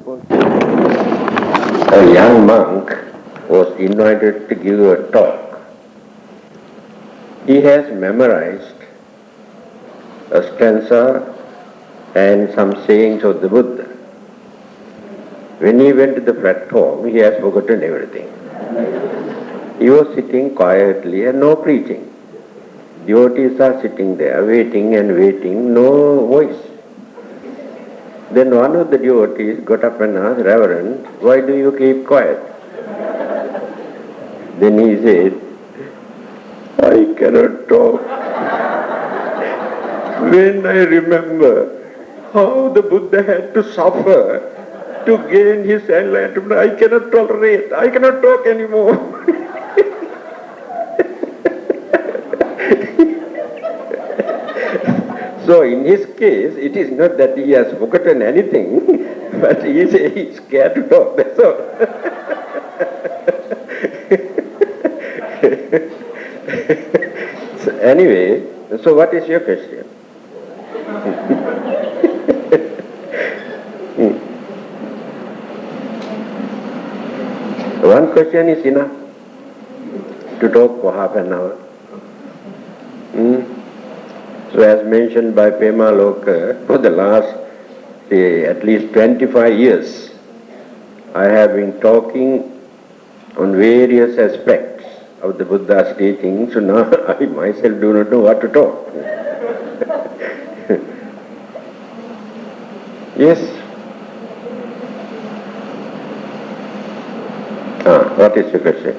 A young monk was invited to give a talk. He has memorized a stanza and some sayings of the Buddha. When he went to the platform, he has forgotten everything. He was sitting quietly and no preaching. Devotees are sitting there waiting and waiting, no voice. Then one of the devotees got up and asked, "Reverend, why do you keep quiet?" Then he said, "I cannot talk. When I remember how the Buddha had to suffer to gain his enlightenment, I cannot tolerate, I cannot talk anymore." So in his case, it is not that he has forgotten anything, but he is scared to talk, that's all. So anyway, so what is your question? One question is enough to talk for half an hour. So as mentioned by Pema Loka, for the last, at least 25 years, I have been talking on various aspects of the Buddha's teaching, so now I myself do not know what to talk. Yes? What is your question?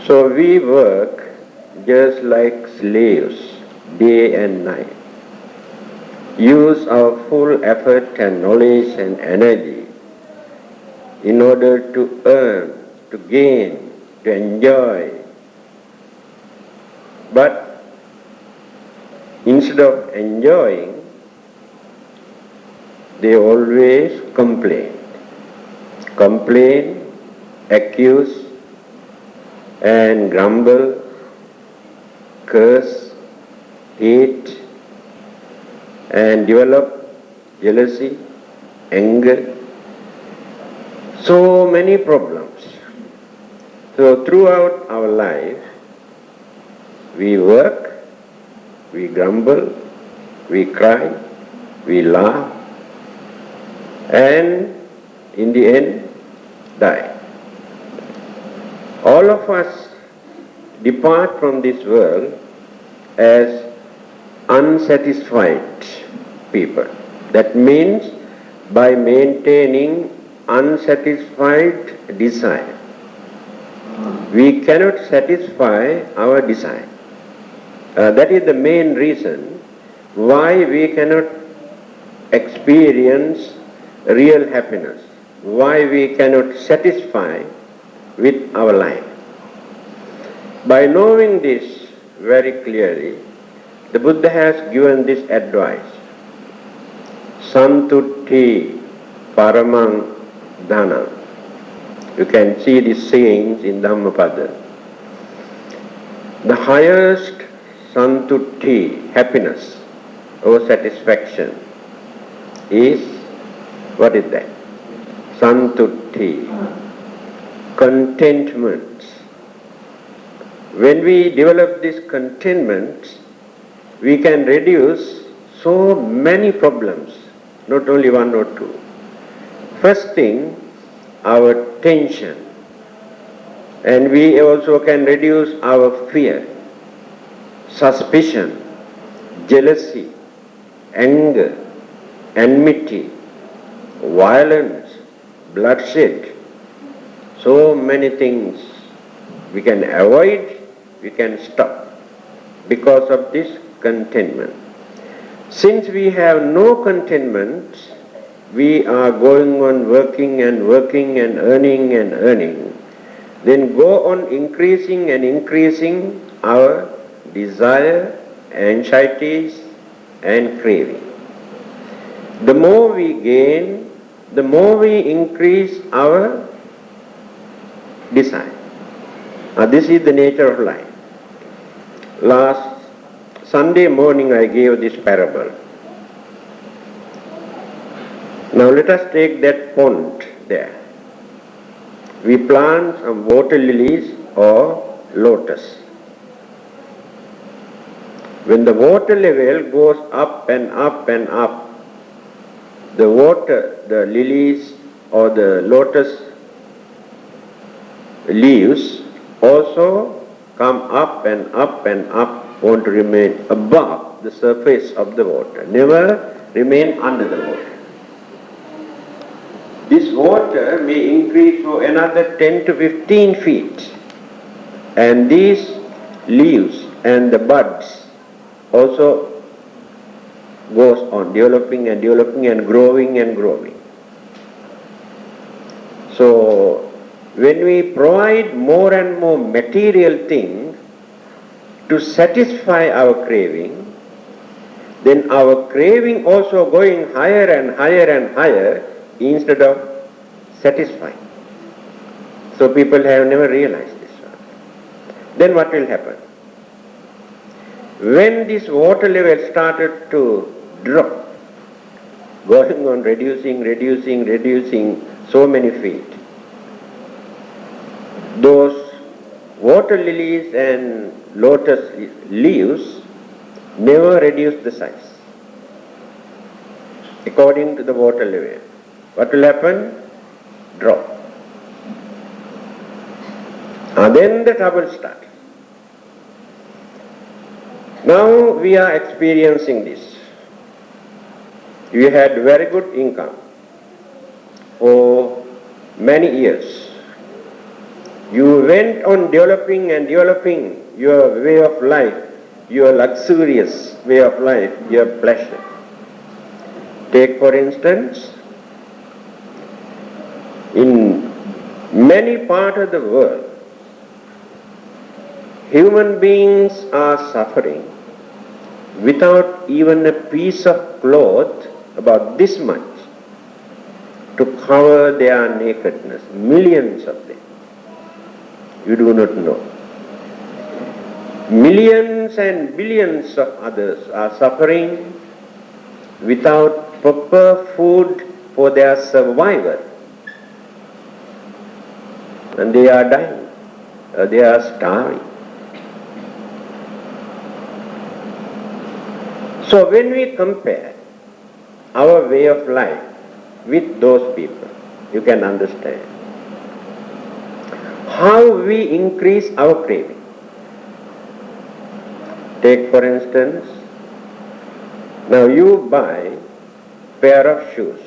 So we work just like slaves, day and night. Use our full effort and knowledge and energy in order to earn, to gain, to enjoy. But instead of enjoying, they always complain. Complain, accuse, and grumble, curse, hate, and develop jealousy, anger, so many problems. So throughout our life, we work, we grumble, we cry, we laugh, and in the end, die. All of us depart from this world as unsatisfied people. That means by maintaining unsatisfied desire. We cannot satisfy our desire. That is the main reason why we cannot experience real happiness, why we cannot satisfy with our life. By knowing this very clearly, the Buddha has given this advice. Santutti paramang dhanam. You can see these sayings in Dhammapada. The highest santutti, happiness or satisfaction, is, what is that? Santutti, contentment. When we develop this contentment, we can reduce so many problems, not only one or two. First thing, our tension. And we also can reduce our fear, suspicion, jealousy, anger, enmity, violence, bloodshed. So many things we can avoid, we can stop because of this contentment. Since we have no contentment, we are going on working and working and earning, then go on increasing and increasing our desire, anxieties and craving. The more we gain, the more we increase our desire. This is the nature of life. Last Sunday morning I gave this parable. Now let us take that pond there. We plant some water lilies or lotus. When the water level goes up and up and up, the lilies or the lotus leaves also come up and up and up, want to remain above the surface of the water, never remain under the water. This water may increase to another 10 to 15 feet, and these leaves and the buds also goes on developing and developing and growing and growing. So when we provide more and more material things to satisfy our craving, then our craving also going higher and higher and higher instead of satisfying. So people have never realized this one. Then what will happen? When this water level started to drop, going on reducing so many feet, those water lilies and lotus leaves never reduce the size according to the water level. What will happen? Drop. Then the trouble starts. Now we are experiencing this. You had very good income for many years. You went on developing and developing your way of life, your luxurious way of life, your pleasure. Take for instance, in many parts of the world, human beings are suffering without even a piece of cloth about this much to cover their nakedness. Millions of them. You do not know. Millions and billions of others are suffering without proper food for their survival. And they are dying. They are starving. So when we compare our way of life with those people, you can understand how we increase our craving. Take for instance, now you buy a pair of shoes,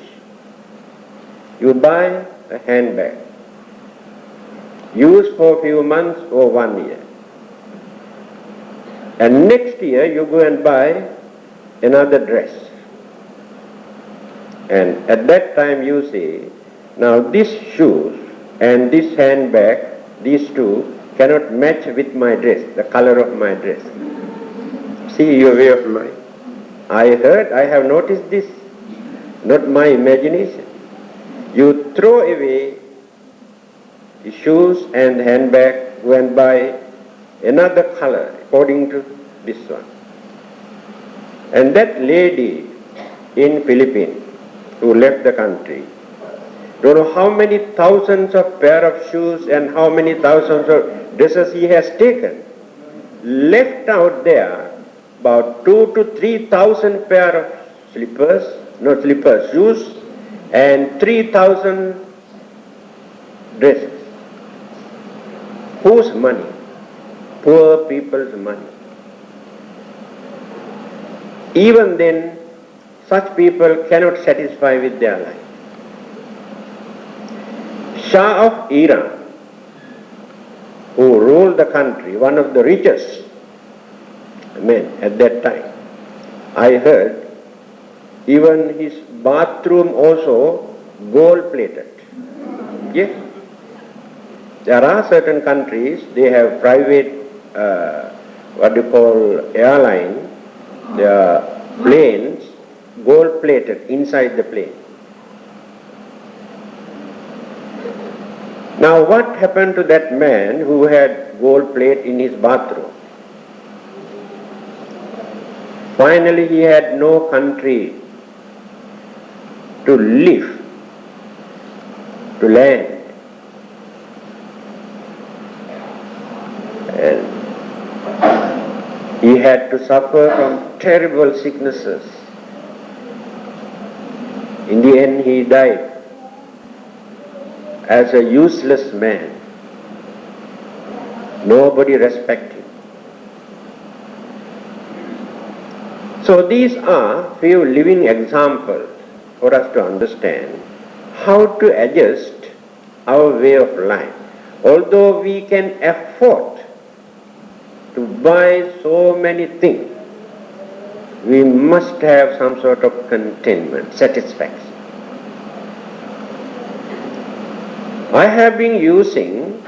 you buy a handbag, use for a few months or 1 year, and next year you go and buy another dress, and at that time you say, now these shoes and this handbag, these two cannot match with my dress, the color of my dress. See your way of mind. I have noticed this, not my imagination. You throw away the shoes and handbag, go and buy another color according to this one. And that lady in Philippines who left the country, don't know how many thousands of pair of shoes and how many thousands of dresses he has taken. Left out there about 2,000 to 3,000 pair of shoes and 3,000 dresses. Whose money? Poor people's money. Even then, such people cannot satisfy with their life. Shah of Iran, who ruled the country, one of the richest men at that time, I heard even his bathroom also gold-plated. Yes. There are certain countries, they have private, airline, their planes, gold-plated inside the plane. Now what happened to that man who had gold plate in his bathroom? Finally he had no country to live, to land. And he had to suffer from terrible sicknesses. In the end, he died as a useless man. Nobody respected him. So these are few living examples for us to understand how to adjust our way of life. Although we can afford to buy so many things, we must have some sort of contentment, satisfaction. I have been using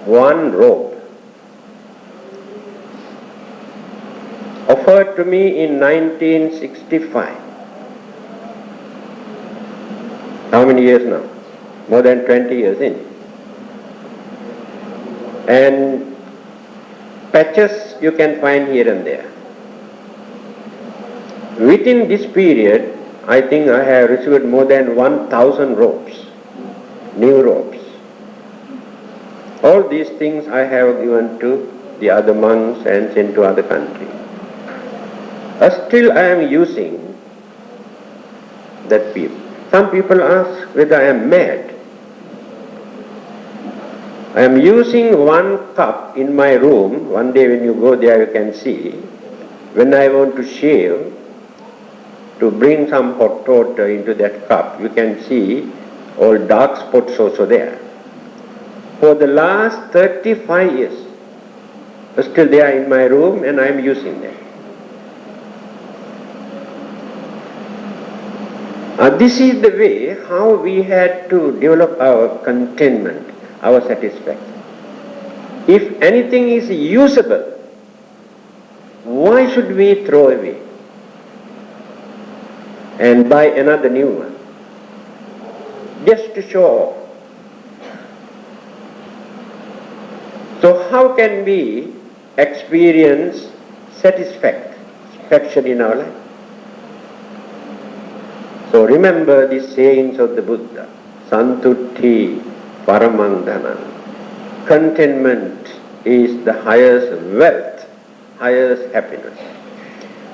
one robe offered to me in 1965. How many years now? More than 20 years in. And patches you can find here and there. Within this period, I think I have received more than 1,000 robes, new robes. All these things I have given to the other monks and sent to other countries. Still I am using that people. Some people ask whether I am mad. I am using one cup in my room. One day when you go there you can see. When I want to shave, to bring some hot water into that cup, you can see all dark spots also there. For the last 35 years, still they are in my room and I am using them. This is the way how we had to develop our contentment, our satisfaction. If anything is usable, why should we throw away and buy another new one? Just to show off. So how can we experience satisfaction in our life? So remember the sayings of the Buddha, Santutti Paramang Dhanam. Contentment is the highest wealth, highest happiness.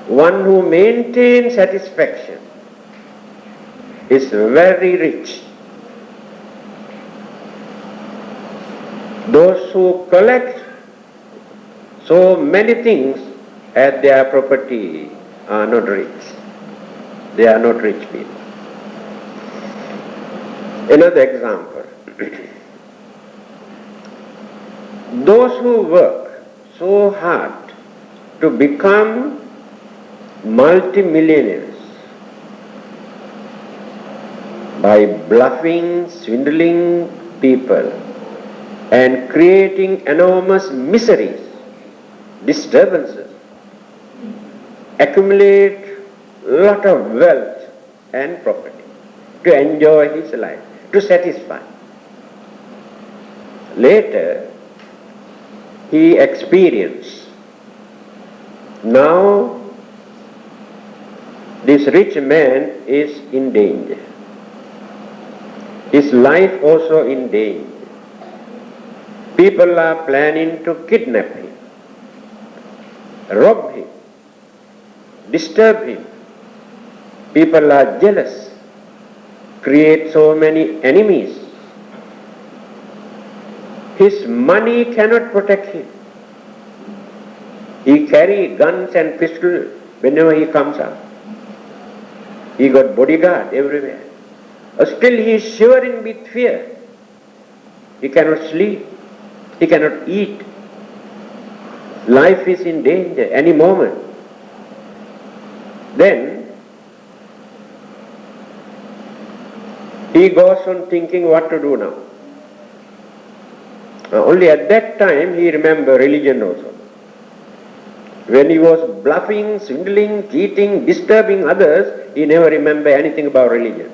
One who maintains satisfaction is very rich. Those who collect so many things as their property are not rich. They are not rich people. Another example. Those who work so hard to become multimillionaires by bluffing, swindling people and creating enormous miseries, disturbances, accumulate lot of wealth and property to enjoy his life, to satisfy. Later, he experienced. Now, this rich man is in danger. His life also in danger. People are planning to kidnap him, rob him, disturb him. People are jealous, create so many enemies. His money cannot protect him. He carries guns and pistols whenever he comes out. He got bodyguard everywhere. Still he is shivering with fear. He cannot sleep. He cannot eat. Life is in danger any moment. Then he goes on thinking what to do now. Only at that time he remembered religion also. When he was bluffing, swindling, cheating, disturbing others, he never remembered anything about religion.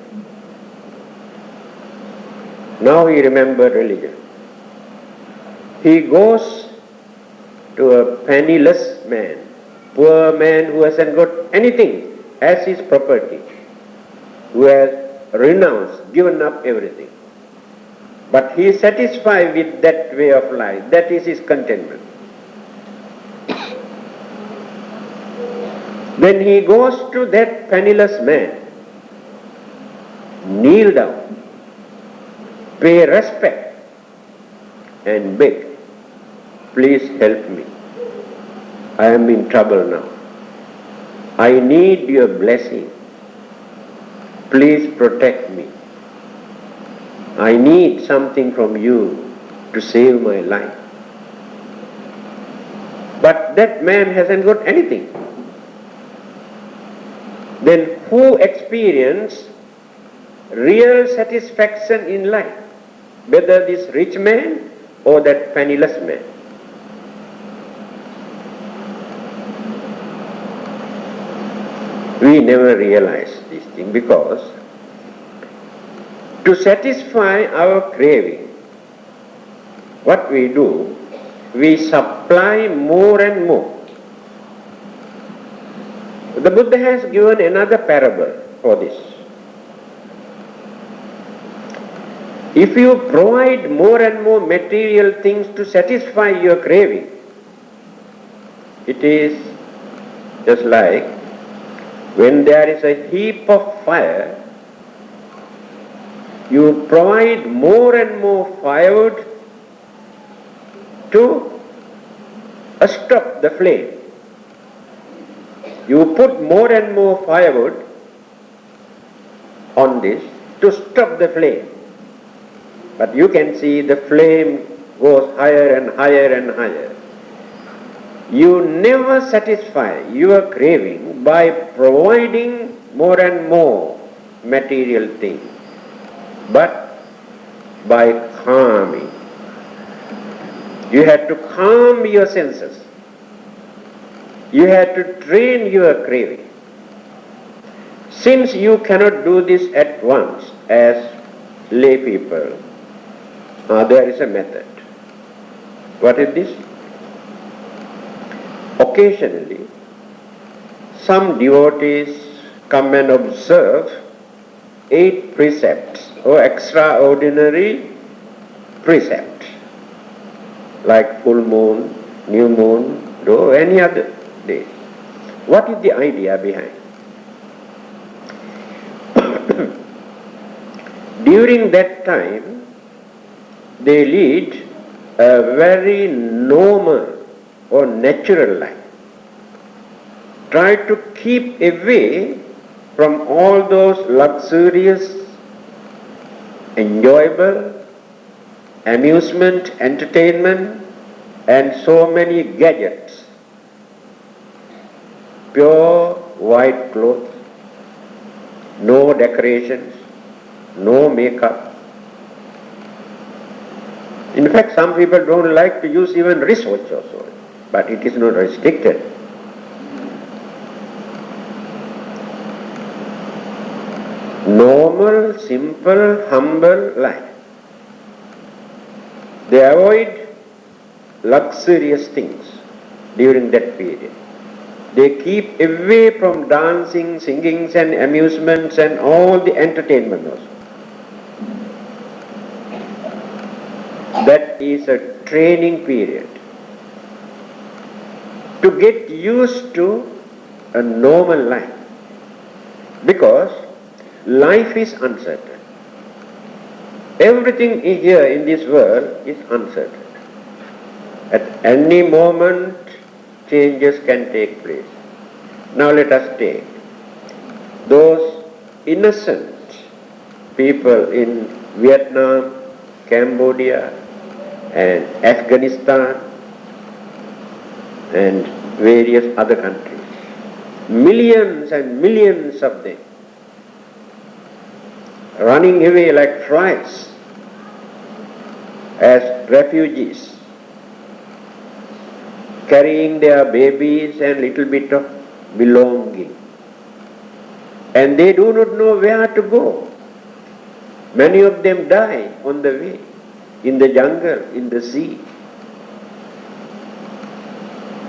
Now he remembered religion. He goes to a penniless man, poor man who hasn't got anything as his property, who has renounced, given up everything. But he is satisfied with that way of life. That is his contentment. Then he goes to that penniless man, kneel down, pay respect, and beg, please help me. I am in trouble now. I need your blessing. Please protect me. I need something from you to save my life. But that man hasn't got anything. Then who experience real satisfaction in life? Whether this rich man or that penniless man. We never realize this thing because to satisfy our craving, what we do, we supply more and more. The Buddha has given another parable for this. If you provide more and more material things to satisfy your craving, it is just like when there is a heap of fire, you provide more and more firewood to stop the flame. You put more and more firewood on this to stop the flame. But you can see the flame goes higher and higher and higher. You never satisfy your craving by providing more and more material things, but by calming. You have to calm your senses. You have to train your craving. Since you cannot do this at once as lay people, there is a method. What is this? Occasionally, some devotees come and observe 8 precepts or extraordinary precepts, like full moon, new moon, or any other day. What is the idea behind? During that time, they lead a very normal or natural life. Try to keep away from all those luxurious, enjoyable, amusement, entertainment, and so many gadgets. Pure white clothes, no decorations, no makeup. In fact, some people don't like to use even wristwatch also, but it is not restricted. Normal, simple, humble life. They avoid luxurious things during that period. They keep away from dancing, singings and amusements and all the entertainment also. That is a training period to get used to a normal life, because life is uncertain. Everything here in this world is uncertain. At any moment, changes can take place. Now let us take those innocent people in Vietnam, Cambodia, and Afghanistan, and various other countries. Millions and millions of them running away like flies as refugees, carrying their babies and little bit of belonging. And they do not know where to go. Many of them die on the way, in the jungle, in the sea.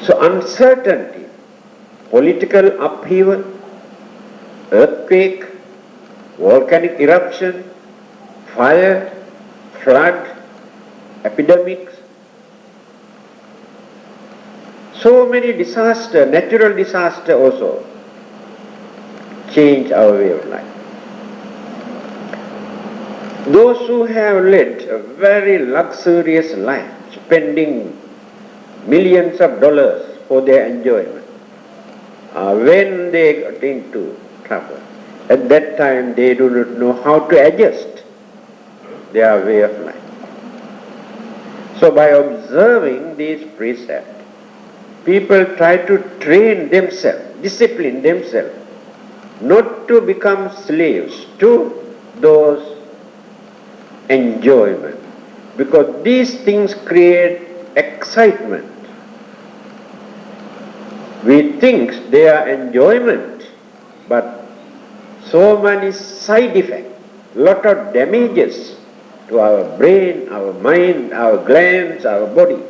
So uncertainty, political upheaval, earthquake, volcanic eruption, fire, flood, epidemics. So many disasters, natural disaster also change our way of life. Those who have led a very luxurious life, spending millions of dollars for their enjoyment, when they got into trouble, at that time they do not know how to adjust their way of life. So by observing these precepts, people try to train themselves, discipline themselves, not to become slaves to those enjoyment, because these things create excitement. We think they are enjoyment, but so many side effects, lot of damages to our brain, our mind, our glands, our body.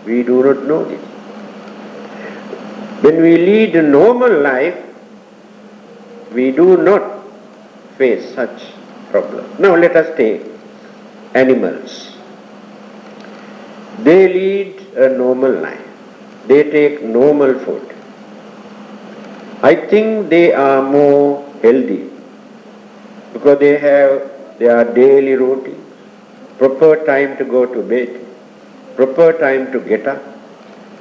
We do not know this. When we lead a normal life, we do not face such problems. Now let us take animals. They lead a normal life. They take normal food. I think they are more healthy because they have their daily routine, proper time to go to bed, proper time to get up,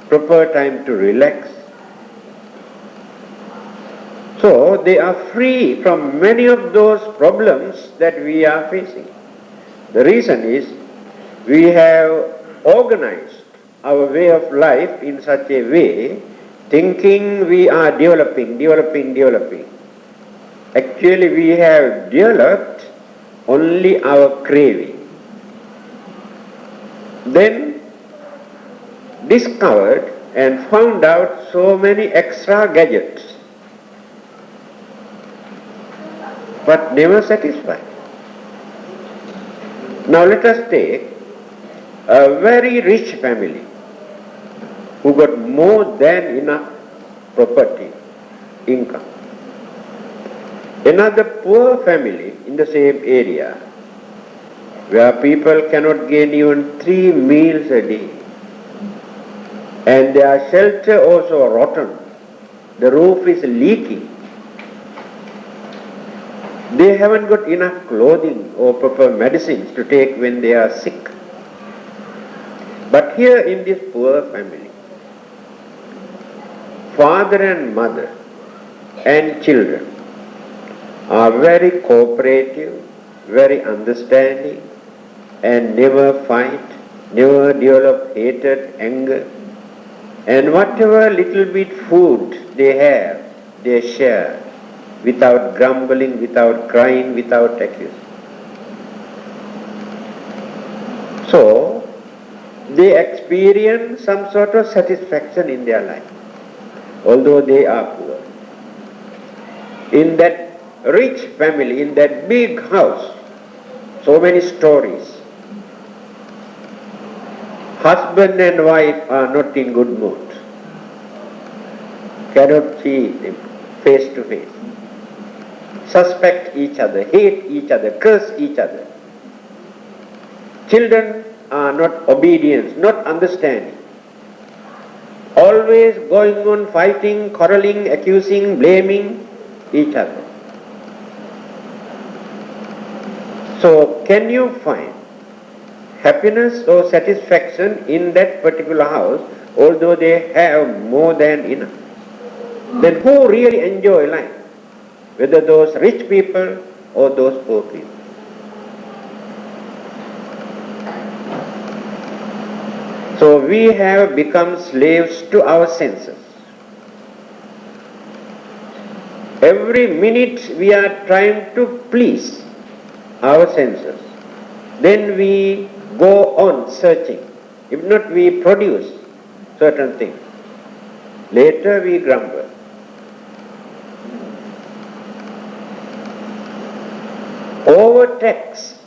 proper time to relax. So they are free from many of those problems that we are facing. The reason is we have organized our way of life in such a way, thinking we are developing. Actually, we have developed only our craving. Then discovered and found out so many extra gadgets, but never satisfied. Now let us take a very rich family who got more than enough property, income. Another poor family in the same area where people cannot gain even 3 meals a day, and their shelter also rotten. The roof is leaking. They haven't got enough clothing or proper medicines to take when they are sick. But here in this poor family, father and mother and children are very cooperative, very understanding, and never fight, never develop hatred, anger. And whatever little bit food they have, they share without grumbling, without crying, without accusing. So, they experience some sort of satisfaction in their life, although they are poor. In that rich family, in that big house, so many stories. Husband and wife are not in good mood, cannot see them face to face, suspect each other, hate each other, curse each other. Children are not obedient, not understanding, always going on fighting, quarreling, accusing, blaming each other. So can you find happiness or satisfaction in that particular house, although they have more than enough? Then who really enjoy life? Whether those rich people or those poor people? So we have become slaves to our senses. Every minute we are trying to please our senses. Then we go on searching. If not, we produce certain things. Later we grumble. Overtax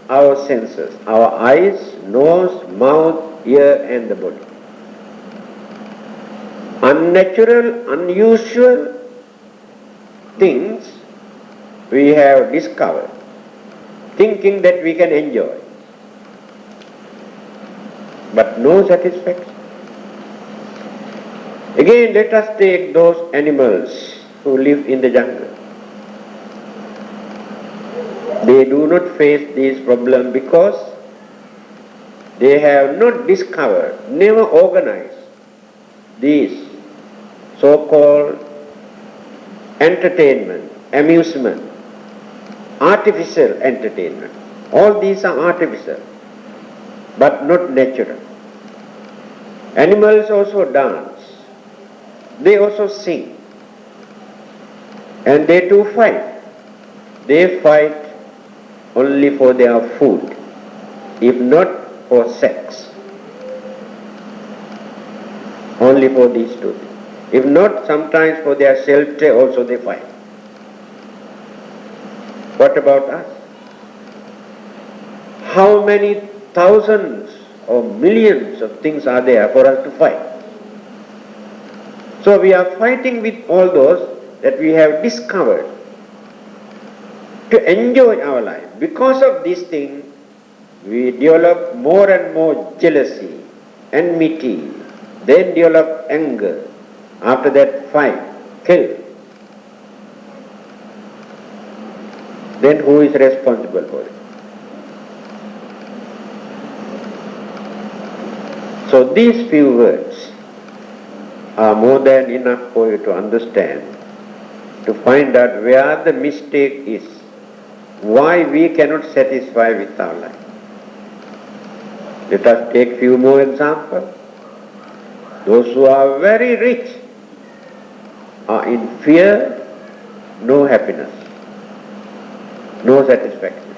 our senses, our eyes, nose, mouth, ear and the body. Unnatural, unusual things we have discovered, thinking that we can enjoy, but no satisfaction. Again, let us take those animals who live in the jungle. They do not face these problems because they have not discovered, never organized these so-called entertainment, amusement, artificial entertainment. All these are artificial, but not natural. Animals also dance. They also sing. And they too fight. They fight only for their food, if not for sex. Only for these two things. If not, sometimes for their shelter also they fight. What about us? How many thousands or millions of things are there for us to fight? So we are fighting with all those that we have discovered to enjoy our life. Because of this thing, we develop more and more jealousy, enmity, then develop anger. After that, fight, kill. Then who is responsible for it? So these few words are more than enough for you to understand, to find out where the mistake is, why we cannot satisfy with our life. Let us take few more examples. Those who are very rich are in fear, no happiness, no satisfaction.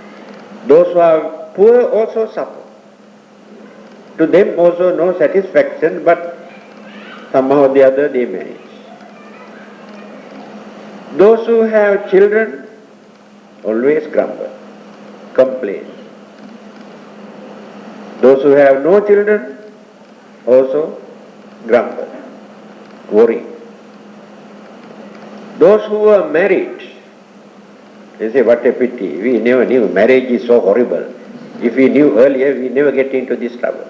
Those who are poor also suffer. To them also no satisfaction, but somehow or the other they manage. Those who have children always grumble, complain. Those who have no children also grumble, worry. Those who are married, they say, what a pity, we never knew, marriage is so horrible. If we knew earlier, we never get into this trouble.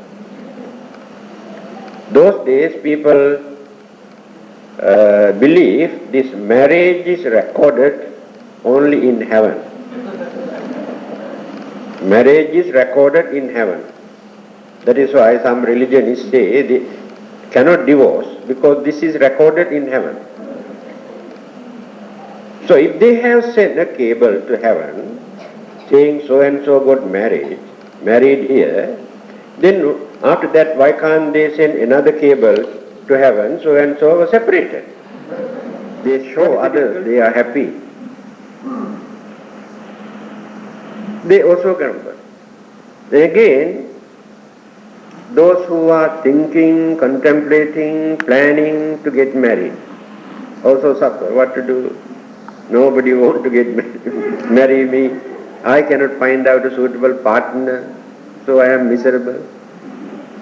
Those days people believe this marriage is recorded only in heaven. Marriage is recorded in heaven. That is why some religionists say they cannot divorce because this is recorded in heaven. So if they have sent a cable to heaven saying so and so got married here, then after that why can't they send another cable to heaven so and so was separated? They show others they are happy. They also grumble. Then again, those who are thinking, contemplating, planning to get married also suffer. What to do? Nobody wants to get marry me. I cannot find out a suitable partner, so I am miserable.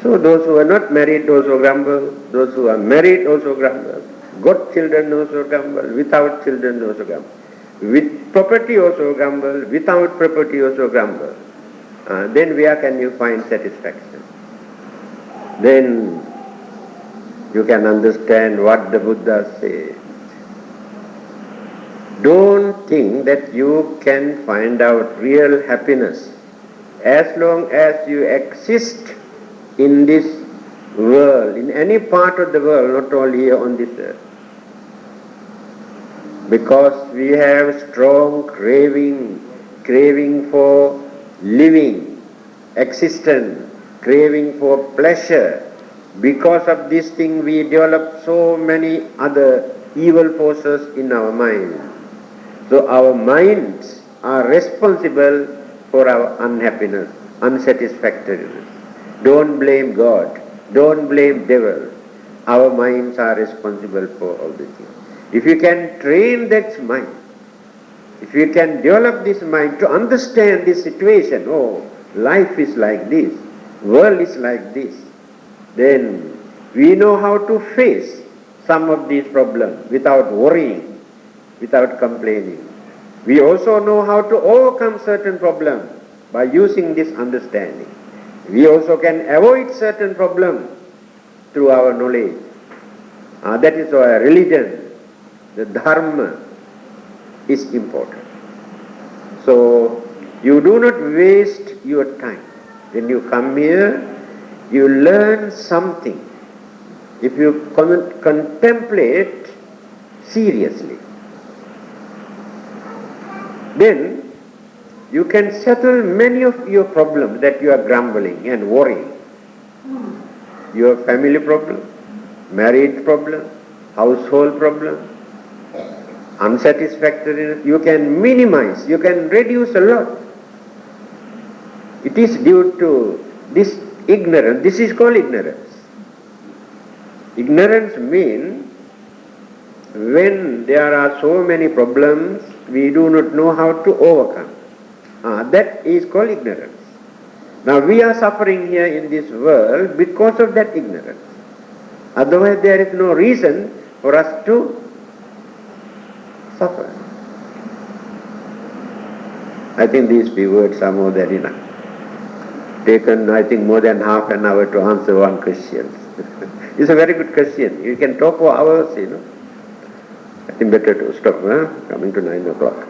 So those who are not married also grumble. Those who are married also grumble. Got children also grumble. Without children also grumble. With property also grumble. Without property also grumble. Then where can you find satisfaction? Then you can understand what the Buddha says. Don't think that you can find out real happiness as long as you exist in this world, in any part of the world, not only here on this earth. Because we have strong craving for living, existence, craving for pleasure. Because of this thing we develop so many other evil forces in our mind. So our minds are responsible for our unhappiness, unsatisfactoriness. Don't blame God. Don't blame devil. Our minds are responsible for all the things. If you can train that mind, if you can develop this mind to understand this situation, oh, life is like this, world is like this, then we know how to face some of these problems without worrying, without complaining. We also know how to overcome certain problems by using this understanding. We also can avoid certain problems through our knowledge. That is why religion, the dharma, is important. So you do not waste your time. When you come here, you learn something. If you contemplate seriously, then you can settle many of your problems that you are grumbling and worrying. Your family problem, marriage problem, household problem, unsatisfactoriness, you can minimize, you can reduce a lot. It is due to this ignorance. This is called ignorance. Ignorance means when there are so many problems, we do not know how to overcome. That is called ignorance. Now we are suffering here in this world because of that ignorance. Otherwise there is no reason for us to suffer. I think these few words are more than enough. Taken, I think, more than half an hour to answer one question. It's a very good question. You can talk for hours, I think better to stop, coming to 9 o'clock.